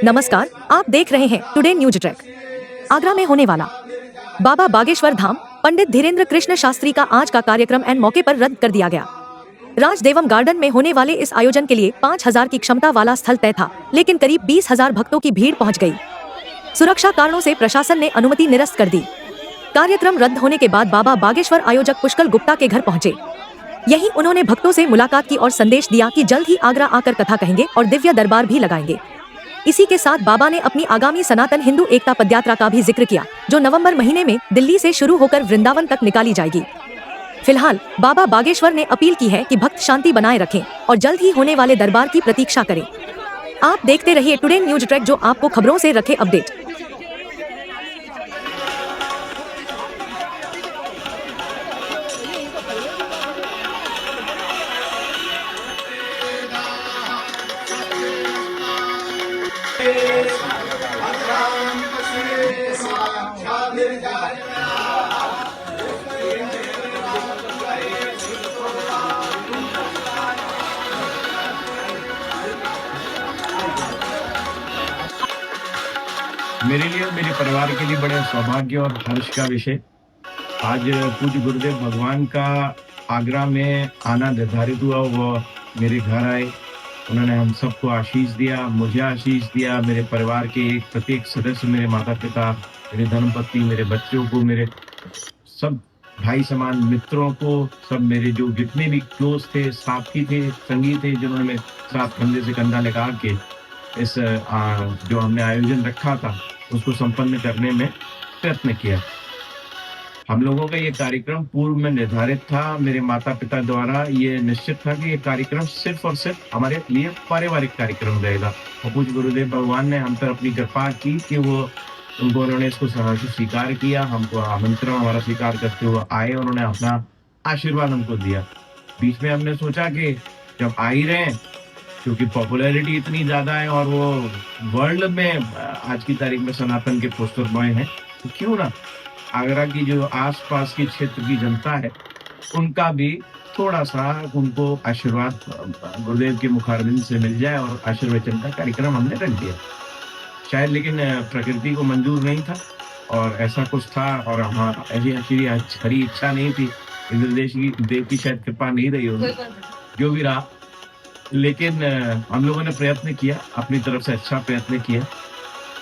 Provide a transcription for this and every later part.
नमस्कार, आप देख रहे हैं टुडे न्यूज ट्रैक। आगरा में होने वाला बाबा बागेश्वर धाम पंडित धीरेन्द्र कृष्ण शास्त्री का आज का कार्यक्रम एन मौके पर रद्द कर दिया गया। राजदेवम गार्डन में होने वाले इस आयोजन के लिए 5000 की क्षमता वाला स्थल तय था, लेकिन करीब 20,000 भक्तों की भीड़ पहुंच गई। सुरक्षा कारणों से प्रशासन ने अनुमति निरस्त कर दी। कार्यक्रम रद्द होने के बाद बाबा बागेश्वर आयोजक पुष्कर गुप्ता के घर पहुंचे। यहीं उन्होंने भक्तों से मुलाकात की और संदेश दिया कि जल्द ही आगरा आकर कथा कहेंगे और दिव्य दरबार भी लगाएंगे। इसी के साथ बाबा ने अपनी आगामी सनातन हिंदू एकता पदयात्रा का भी जिक्र किया, जो नवंबर महीने में दिल्ली से शुरू होकर वृंदावन तक निकाली जाएगी। फिलहाल बाबा बागेश्वर ने अपील की है कि भक्त शांति बनाए रखें और जल्द ही होने वाले दरबार की प्रतीक्षा करें। आप देखते रहिए टुडे न्यूज ट्रैक, जो आपको खबरों से रखे अपडेट। मेरे लिए और मेरे परिवार के लिए बड़े सौभाग्य और हर्ष का विषय, आज पूज्य गुरुदेव भगवान का आगरा में आना निर्धारित हुआ। वो मेरे घर आए, उन्होंने हम सबको आशीष दिया, मुझे आशीष दिया, मेरे परिवार के एक प्रत्येक सदस्य, मेरे माता पिता, मेरे धर्मपत्नी, मेरे बच्चों को, मेरे सब भाई समान मित्रों को, सब मेरे जो जितने भी क्लोज थे, साथी थे, संगी थे, जिन्होंने मेरे साथ कंधे से कंधा लगा के इस जो हमने आयोजन रखा था उसको संपन्न करने में प्रयत्न किया। हम लोगों का ये कार्यक्रम पूर्व में निर्धारित था। मेरे माता पिता द्वारा ये निश्चित था कि ये कार्यक्रम सिर्फ और सिर्फ हमारे लिए पारिवारिक कार्यक्रम रहेगा, और पूज्य गुरुदेव भगवान ने हम पर अपनी कृपा की कि उन्होंने इसको सहर्ष स्वीकार किया। हमको आमंत्रण हमारा स्वीकार करते हुए आए, उन्होंने अपना आशीर्वाद हमको दिया। बीच में हमने सोचा कि जब आ ही रहे हैं, क्योंकि पॉपुलैरिटी इतनी ज़्यादा है और वो वर्ल्ड में आज की तारीख में सनातन के पोस्टर बॉय हैं, तो क्यों ना आगरा की जो आसपास के क्षेत्र की जनता है उनका भी थोड़ा सा उनको आशीर्वाद गुरुदेव के मुखारबिंद से मिल जाए, और आशीर्वचन का कार्यक्रम हमने रख दिया। शायद लेकिन प्रकृति को मंजूर नहीं था और ऐसा कुछ था, और हाँ ऐसी हरी इच्छा नहीं थी, देव की शायद कृपा नहीं रही होगी, जो भी रहा। लेकिन हम लोगों ने प्रयत्न किया, अपनी तरफ से अच्छा प्रयत्न किया।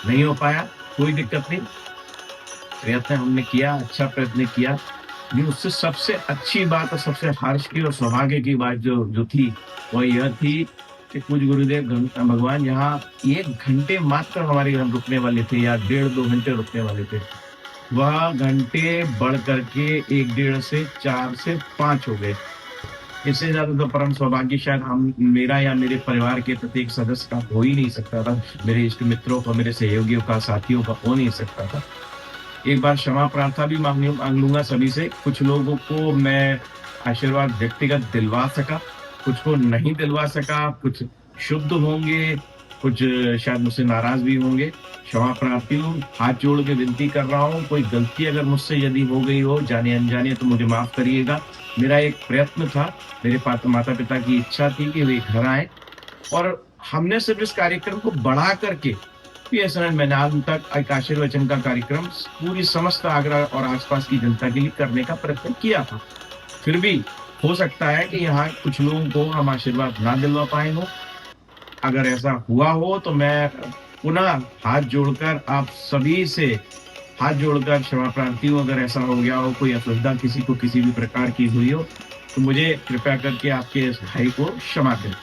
नहीं हो पाया, कोई दिक्कत नहीं, प्रयत्न हमने किया, अच्छा प्रयत्न किया। लेकिन उससे सबसे अच्छी बात और सबसे हर्ष की और सौभाग्य की बात जो थी वह यह थी कि पूज्य गुरुदेव भगवान यहाँ 1 घंटे मात्र हमारे यहाँ रुकने वाले थे, या 1.5-2 घंटे रुकने वाले थे। वह घंटे बढ़ करके 1, 1.5 से 4 से 5 हो गए। इससे ज्यादा तो परम सौभाग्य शायद मेरा या मेरे परिवार के प्रत्येक सदस्य का हो ही नहीं सकता था, मेरे इष्ट मित्रों का, मेरे सहयोगियों का, साथियों का हो नहीं सकता था। एक बार क्षमा प्रार्थना भी मांग लूंगा सभी से। कुछ लोगों को मैं आशीर्वाद व्यक्तिगत दिलवा सका, कुछ को नहीं दिलवा सका, कुछ शुद्ध होंगे, कुछ शायद मुझसे नाराज भी होंगे। क्षमा प्रार्थी हूँ, हाथ जोड़ के विनती कर रहा हूँ। कोई गलती अगर मुझसे यदि हो गई हो जाने अनजाने, तो मुझे माफ करिएगा। मेरा एक प्रयत्न था, मेरे माता पिता की इच्छा थी कि वे घर आए, और हमने सिर्फ इस कार्यक्रम को बढ़ा करके PSNL मैदान तक एक आशीर्वचन का कार्यक्रम पूरी समस्त आगरा और आसपास की जनता के लिए करने का प्रयत्न किया था। फिर भी हो सकता है कि यहाँ कुछ लोगों को हम आशीर्वाद ना दिलवा पाए हो। अगर ऐसा हुआ हो तो मैं पुनः हाथ जोड़कर आप सभी से हाथ जोड़कर क्षमा प्रार्थी हूँ। अगर ऐसा हो गया हो, कोई असुविधा किसी को किसी भी प्रकार की हुई हो, तो मुझे कृपया करके आपके इस भाई को क्षमा करें।